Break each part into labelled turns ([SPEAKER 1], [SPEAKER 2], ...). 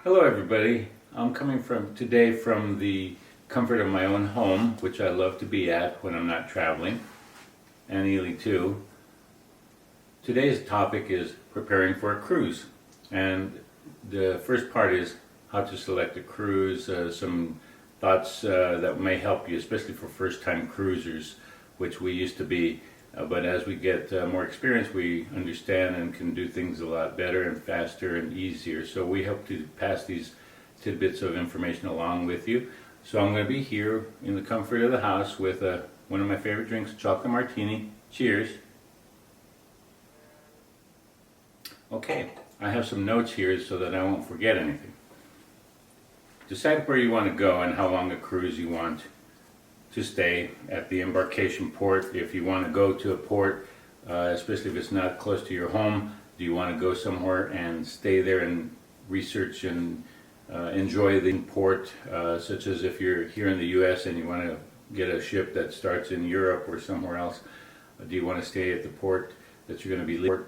[SPEAKER 1] Hello everybody. I'm coming today from the comfort of my own home, which I love to be at when I'm not traveling, and Ely too. Today's topic is preparing for a cruise, and the first part is how to select a cruise, some thoughts that may help you, especially for first-time cruisers, which we used to be. But as we get more experience, we understand and can do things a lot better and faster and easier. So we hope to pass these tidbits of information along with you. So I'm going to be here in the comfort of the house with one of my favorite drinks, chocolate martini. Cheers. Okay, I have some notes here so that I won't forget anything. Decide where you want to go and how long a cruise you want to stay at the embarkation port. If you want to go to a port, especially if it's not close to your home, do you want to go somewhere and stay there and research and enjoy the port, such as if you're here in the US and you want to get a ship that starts in Europe or somewhere else, do you want to stay at the port that you're going to be leaving?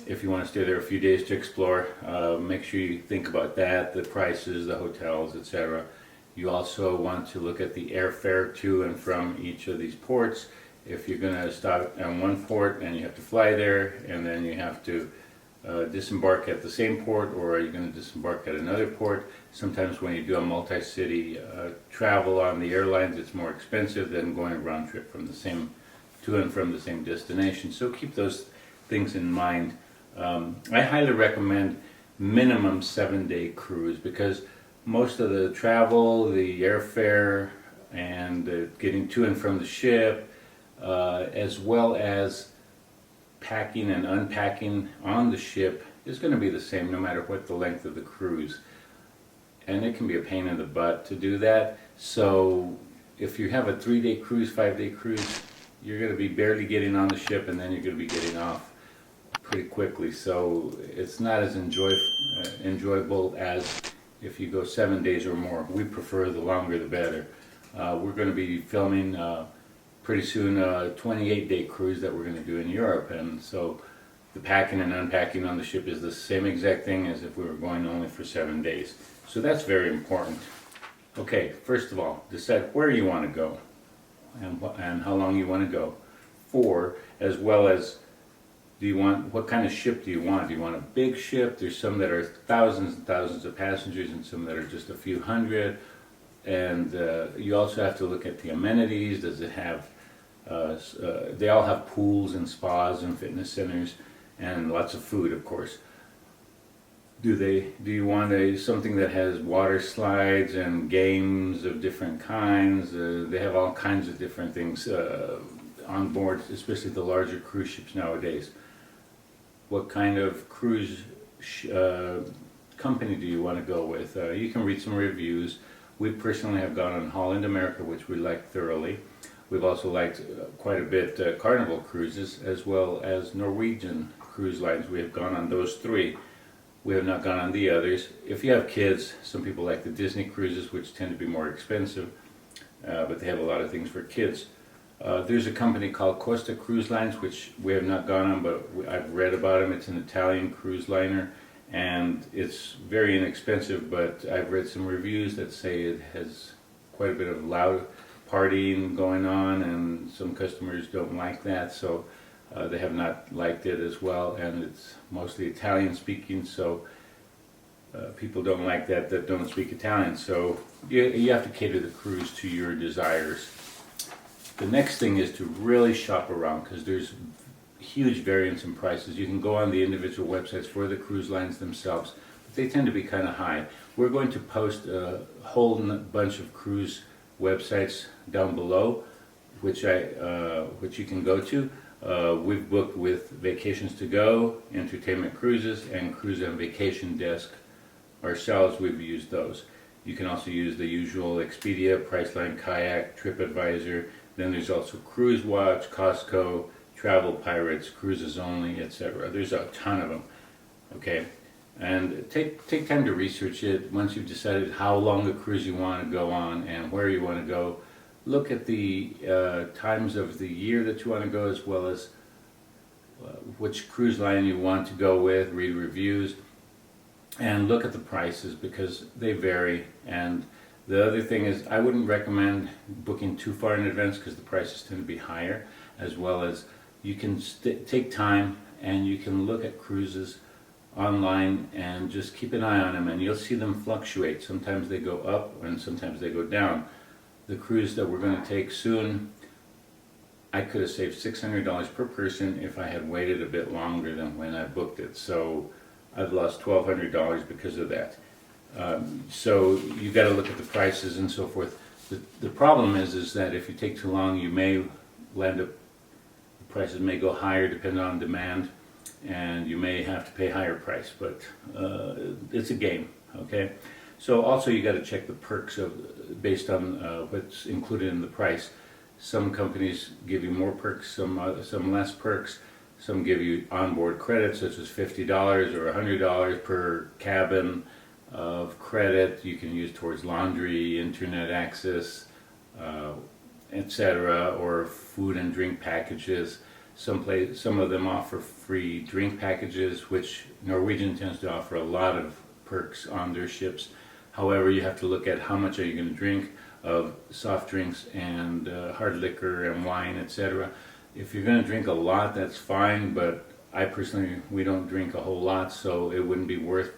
[SPEAKER 1] If you want to stay there a few days to explore, make sure you think about that, the prices, the hotels, etc. You also want to look at the airfare to and from each of these ports. If you're going to stop at one port and you have to fly there and then you have to disembark at the same port, or are you going to disembark at another port? Sometimes when you do a multi-city travel on the airlines, it's more expensive than going a round trip from the same to and from the same destination. So keep those things in mind. I highly recommend minimum 7-day cruise, because most of the travel, the airfare, and getting to and from the ship, as well as packing and unpacking on the ship, is going to be the same no matter what the length of the cruise. And it can be a pain in the butt to do that. So if you have a 3-day cruise, 5-day cruise, you're going to be barely getting on the ship and then you're going to be getting off pretty quickly. So it's not as enjoyable as if you go 7 days or more. We prefer the longer the better. We're going to be filming pretty soon a 28-day cruise that we're going to do in Europe, and so the packing and unpacking on the ship is the same exact thing as if we were going only for 7 days. So that's very important. Okay, first of all, decide where you want to go and how long you want to go for, as well as what kind of ship do you want? Do you want a big ship? There's some that are thousands and thousands of passengers and some that are just a few hundred. And you also have to look at the amenities. Does it have, they all have pools and spas and fitness centers and lots of food, of course. Do you want something that has water slides and games of different kinds? They have all kinds of different things on board, especially the larger cruise ships nowadays. What kind of cruise company do you want to go with? You can read some reviews. We personally have gone on Holland America, which we like thoroughly. We've also liked quite a bit Carnival cruises, as well as Norwegian cruise lines. We have gone on those 3. We have not gone on the others. If you have kids, some people like the Disney cruises, which tend to be more expensive, but they have a lot of things for kids. There's a company called Costa Cruise Lines, which we have not gone on, but I've read about them. It's an Italian cruise liner, and it's very inexpensive, but I've read some reviews that say it has quite a bit of loud partying going on, and some customers don't like that, so they have not liked it as well, and it's mostly Italian speaking, so people don't like that don't speak Italian, so you have to cater the cruise to your desires. The next thing is to really shop around, because there's huge variance in prices. You can go on the individual websites for the cruise lines themselves, but they tend to be kind of high. We're going to post a whole bunch of cruise websites down below, which you can go to. We've booked with Vacations to Go, Entertainment Cruises, and Cruise and Vacation Desk ourselves. We've used those. You can also use the usual Expedia, Priceline, Kayak, TripAdvisor. Then there's also Cruise Watch, Costco, Travel Pirates, Cruises Only, etc. There's a ton of them. Okay, and take time to research it. Once you've decided how long a cruise you want to go on and where you want to go, look at the times of the year that you want to go, as well as which cruise line you want to go with. Read reviews. and look at the prices because they vary. And the other thing is, I wouldn't recommend booking too far in advance because the prices tend to be higher, as well as you can take time and you can look at cruises online and just keep an eye on them, and you'll see them fluctuate. Sometimes they go up and sometimes they go down. The cruise that we're going to take soon, I could have saved $600 per person if I had waited a bit longer than when I booked it. So I've lost $1,200 because of that. So you got to look at the prices and so forth. The problem is that if you take too long, you may land up, the prices may go higher depending on demand, and you may have to pay higher price, but it's a game, okay? So also you got to check the perks of based on what's included in the price. Some companies give you more perks, some less perks. Some give you onboard credits, such as $50 or $100 per cabin of credit you can use towards laundry, internet access, etc., or food and drink packages. Some of them offer free drink packages, which Norwegian tends to offer a lot of perks on their ships. However, you have to look at how much are you going to drink of soft drinks and hard liquor and wine, etc. If you're going to drink a lot, that's fine, but I personally, we don't drink a whole lot, so it wouldn't be worth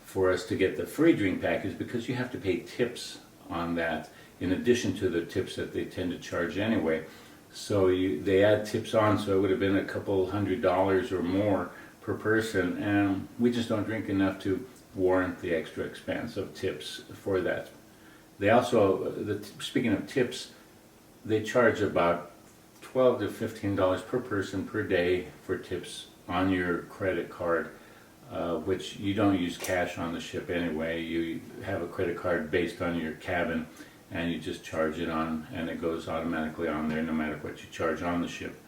[SPEAKER 1] for us to get the free drink package because you have to pay tips on that in addition to the tips that they tend to charge anyway. So they add tips on, so it would have been a couple $100 or more per person, and we just don't drink enough to warrant the extra expense of tips for that. They also, speaking of tips, they charge about $12 to $15 per person per day for tips on your credit card, which you don't use cash on the ship anyway. You have a credit card based on your cabin, and you just charge it on, and it goes automatically on there no matter what you charge on the ship.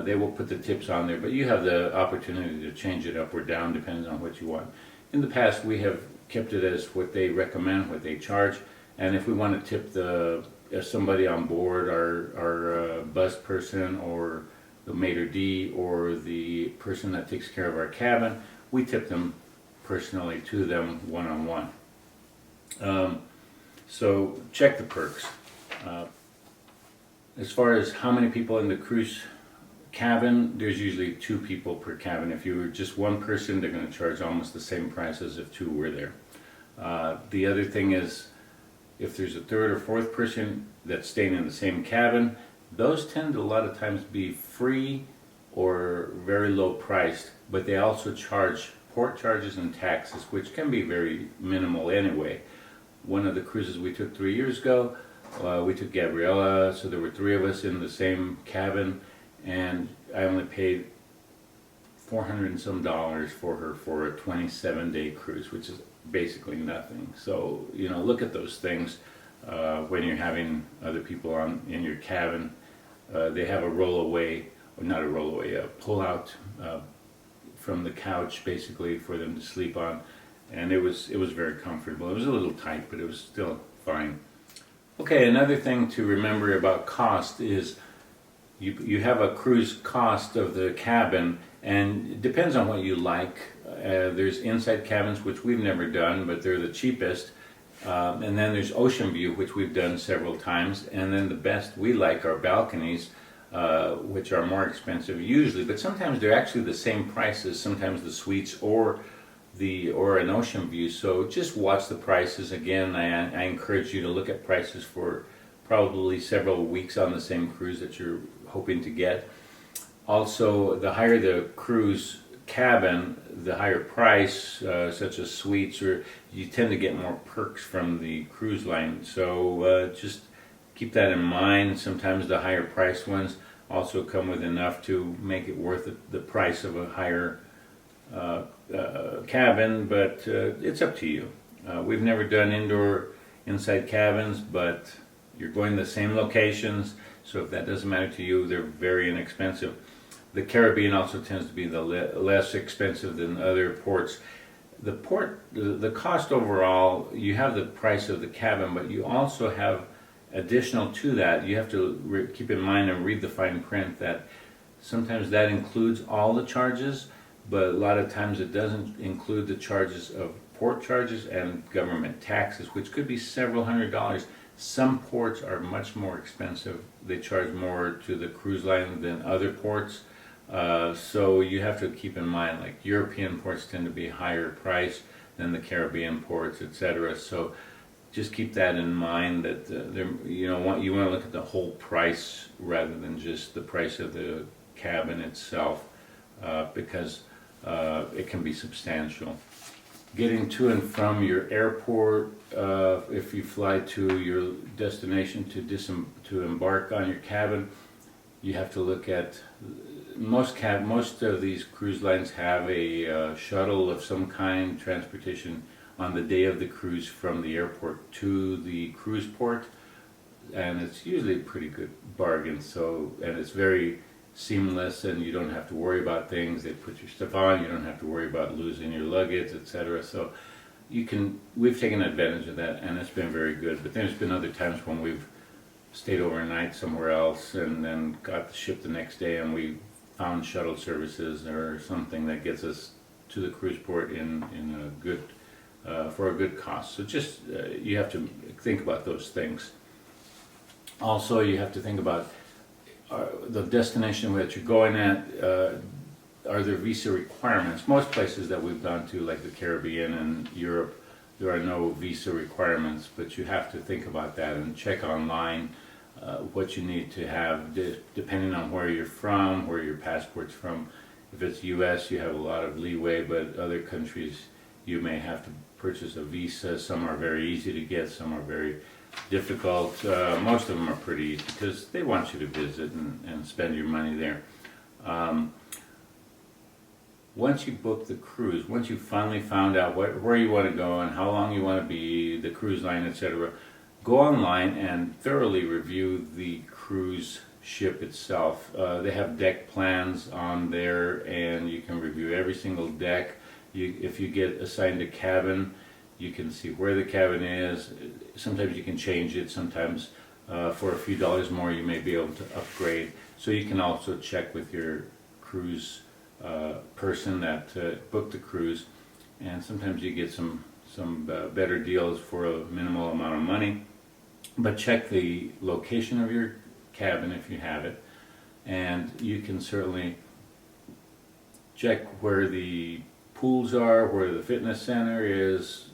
[SPEAKER 1] They will put the tips on there, but you have the opportunity to change it up or down depending on what you want. In the past, we have kept it as what they recommend, what they charge, and if we want to tip somebody on board, our bus person or the maitre d' or the person that takes care of our cabin, we tip them personally to them one-on-one. So check the perks. As far as how many people in the cruise cabin, there's usually 2 people per cabin. If you were just one person, they're going to charge almost the same price as if 2 were there. The other thing is, if there's a 3rd or 4th person that's staying in the same cabin, those tend to a lot of times be free or very low priced, but they also charge port charges and taxes, which can be very minimal anyway. One of the cruises we took 3 years ago, we took Gabriella, so there were 3 of us in the same cabin, and I only paid $400 and some for her for a 27-day cruise, which is basically nothing. So, you know, look at those things when you're having other people in your cabin. They have a roll-away, or not a roll-away, a pull-out from the couch, basically, for them to sleep on. And it was very comfortable. It was a little tight, but it was still fine. Okay, another thing to remember about cost is you have a cruise cost of the cabin, and it depends on what you like. There's inside cabins, which we've never done, but they're the cheapest. And then there's ocean view, which we've done several times. And then the best we like are balconies, which are more expensive usually, but sometimes they're actually the same prices. Sometimes the suites or an ocean view. So just watch the prices. Again, I encourage you to look at prices for probably several weeks on the same cruise that you're hoping to get. Also, the higher the cruise cabin, the higher price, such as suites, or you tend to get more perks from the cruise line. So just keep that in mind. Sometimes the higher priced ones also come with enough to make it worth the price of a higher cabin, but it's up to you. We've never done inside cabins, but you're going to the same locations, so if that doesn't matter to you, they're very inexpensive. The Caribbean also tends to be less expensive than other ports. The cost overall, you have the price of the cabin, but you also have additional to that. You have to keep in mind and read the fine print that sometimes that includes all the charges, but a lot of times it doesn't include the charges of port charges and government taxes, which could be several $100s. Some ports are much more expensive. They charge more to the cruise line than other ports. So you have to keep in mind, like European ports tend to be higher price than the Caribbean ports, etc. So just keep that in mind, that you want to look at the whole price rather than just the price of the cabin itself, because it can be substantial. Getting to and from your airport, if you fly to your destination to embark on your cabin, you have to look at most of these cruise lines have a shuttle of some kind, transportation on the day of the cruise from the airport to the cruise port, and it's usually a pretty good bargain. And it's very seamless, and you don't have to worry about things. They put your stuff on, you don't have to worry about losing your luggage, etc. So we've taken advantage of that, and it's been very good. But there's been other times when we've stayed overnight somewhere else and then got the ship the next day, and we found shuttle services or something that gets us to the cruise port in a good for a good cost. So just you have to think about those things. Also, you have to think about the destination that you're going at. Are there visa requirements? Most places that we've gone to, like the Caribbean and Europe, there are no visa requirements, but you have to think about that and check online what you need to have, depending on where you're from, where your passport's from. If it's U.S., you have a lot of leeway, but other countries you may have to purchase a visa. Some are very easy to get, some are very difficult. Most of them are pretty easy because they want you to visit and spend your money there. Once you book the cruise, once you finally found out where you want to go and how long you want to be, the cruise line, etc., go online and thoroughly review the cruise ship itself. They have deck plans on there, and you can review every single deck. If you get assigned a cabin, you can see where the cabin is. Sometimes you can change it. Sometimes for a few dollars more you may be able to upgrade. So you can also check with your cruise person that booked the cruise, and sometimes you get some better deals for a minimal amount of money. But check the location of your cabin if you have it, and you can certainly check where the pools are, where the fitness center is,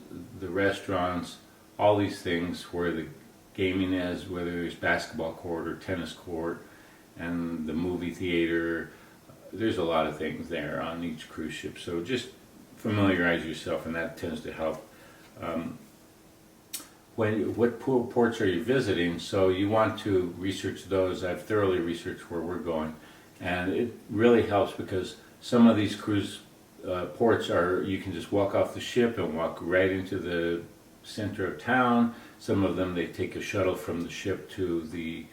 [SPEAKER 1] the restaurants, all these things, where the gaming is, whether there's basketball court or tennis court, and the movie theater. There's a lot of things there on each cruise ship, so just familiarize yourself, and that tends to help. What ports are you visiting? So you want to research those. I've thoroughly researched where we're going, and it really helps because some of these cruise ports you can just walk off the ship and walk right into the center of town. Some of them, they take a shuttle from the ship to the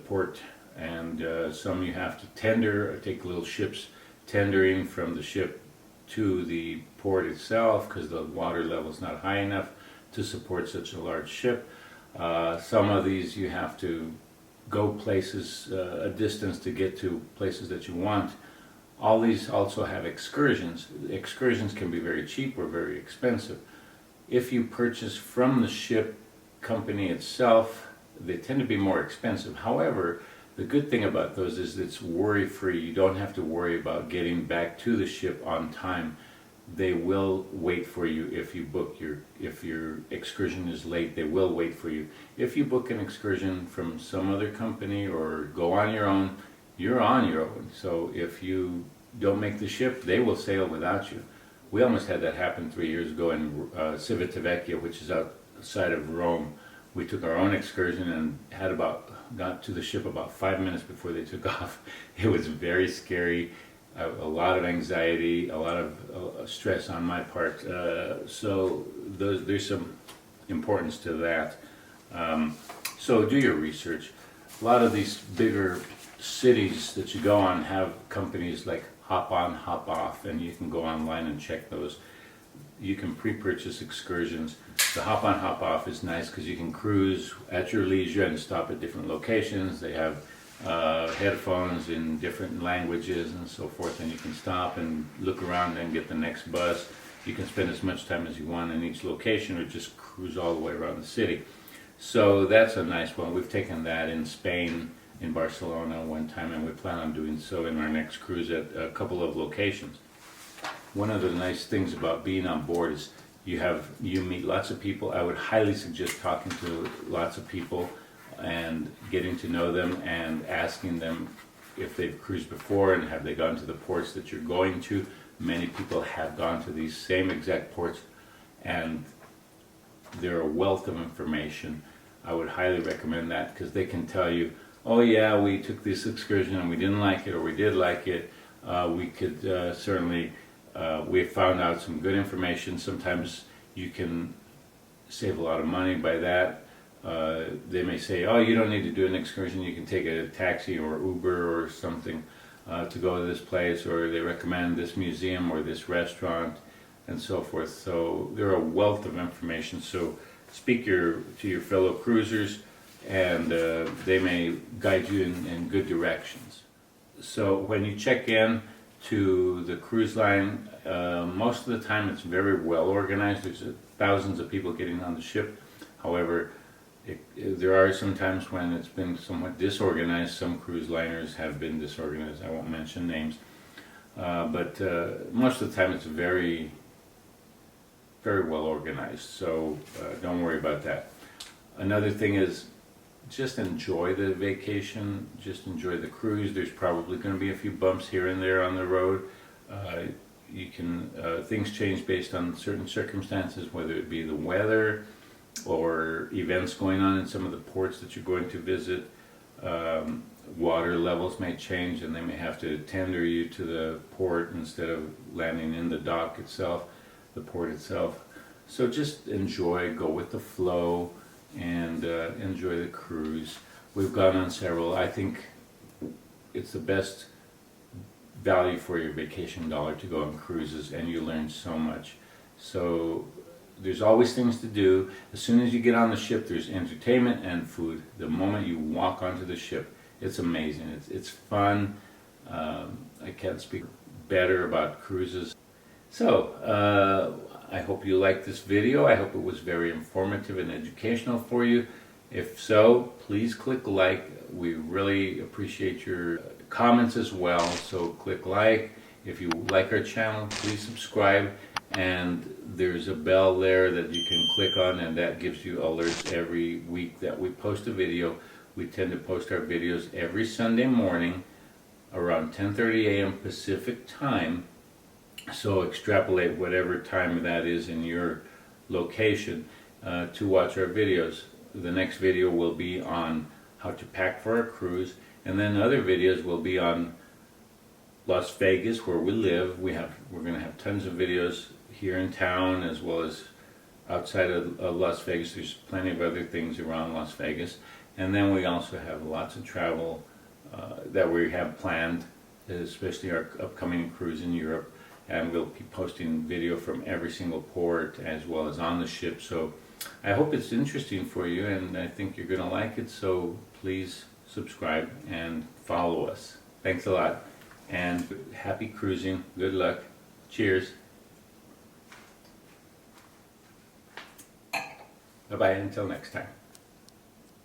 [SPEAKER 1] port, and some you have to take little ships tendering from the ship to the port itself because the water level is not high enough to support such a large ship. Some of these you have to go places, a distance to get to places that you want. All these also have excursions. Excursions can be very cheap or very expensive. If you purchase from the ship company itself, they tend to be more expensive. However, the good thing about those is it's worry-free. You don't have to worry about getting back to the ship on time. They will wait for you if your excursion is late. They will wait for you. If you book an excursion from some other company or go on your own, you're on your own. So if you don't make the ship, they will sail without you. We almost had that happen 3 years ago in Civitavecchia, which is outside of Rome. We took our own excursion and got to the ship about 5 minutes before they took off. It was very scary. A lot of anxiety, a lot of stress on my part. So there's some importance to that. So do your research. A lot of these bigger cities that you go on have companies like Hop On, Hop Off, and you can go online and check those. You can pre-purchase excursions. The Hop On, Hop Off is nice because you can cruise at your leisure and stop at different locations. They have headphones in different languages and so forth, and you can stop and look around and get the next bus. you can spend as much time as you want in each location or just cruise all the way around the city. So that's a nice one. We've taken that in Spain, in Barcelona one time, and we plan on doing so in our next cruise at a couple of locations. One of the nice things about being on board is you meet lots of people. I would highly suggest talking to lots of people and getting to know them and asking them if they've cruised before and have they gone to the ports that you're going to. Many people have gone to these same exact ports, and they're a wealth of information. I would highly recommend that because they can tell you, oh yeah, we took this excursion and we didn't like it, or we did like it. We could certainly, we found out some good information. Sometimes you can save a lot of money by that. They may say, oh, you don't need to do an excursion, you can take a taxi or Uber or something to go to this place, or they recommend this museum or this restaurant and so forth. So they're a wealth of information. So speak to your fellow cruisers, and they may guide you in good directions. So when you check in to the cruise line, most of the time it's very well organized. There's thousands of people getting on the ship. However, there are some times when it's been somewhat disorganized. Some cruise liners have been disorganized. I won't mention names. But most of the time it's very, very well organized. So don't worry about that. Another thing is just enjoy the vacation. Just enjoy the cruise. There's probably going to be a few bumps here and there on the road. Things change based on certain circumstances, whether it be the weather or events going on in some of the ports that you're going to visit. Water levels may change and they may have to tender you to the port instead of landing in the dock itself, the port itself. So just enjoy, go with the flow, and enjoy the cruise. We've gone on several. I think it's the best value for your vacation dollar to go on cruises, and you learn so much. So there's always things to do. As soon as you get on the ship, there's entertainment and food. The moment you walk onto the ship, it's amazing. It's fun. I can't speak better about cruises. So I hope you liked this video. I hope it was very informative and educational for you. If so, please click like. We really appreciate your comments as well. So click like. If you like our channel, please subscribe. And there's a bell there that you can click on, and that gives you alerts every week that we post a video. We tend to post our videos every Sunday morning around 10:30 a.m. Pacific time. So extrapolate whatever time that is in your location to watch our videos. The next video will be on how to pack for our cruise, and then other videos will be on Las Vegas, where we live. We're going to have tons of videos here in town as well as outside of Las Vegas. There's plenty of other things around Las Vegas, and then we also have lots of travel that we have planned, especially our upcoming cruise in Europe, and we'll be posting video from every single port as well as on the ship. So I hope it's interesting for you, and I think you're going to like it. So please subscribe and follow us. Thanks a lot, and happy cruising. Good luck. Cheers. Bye-bye until next time.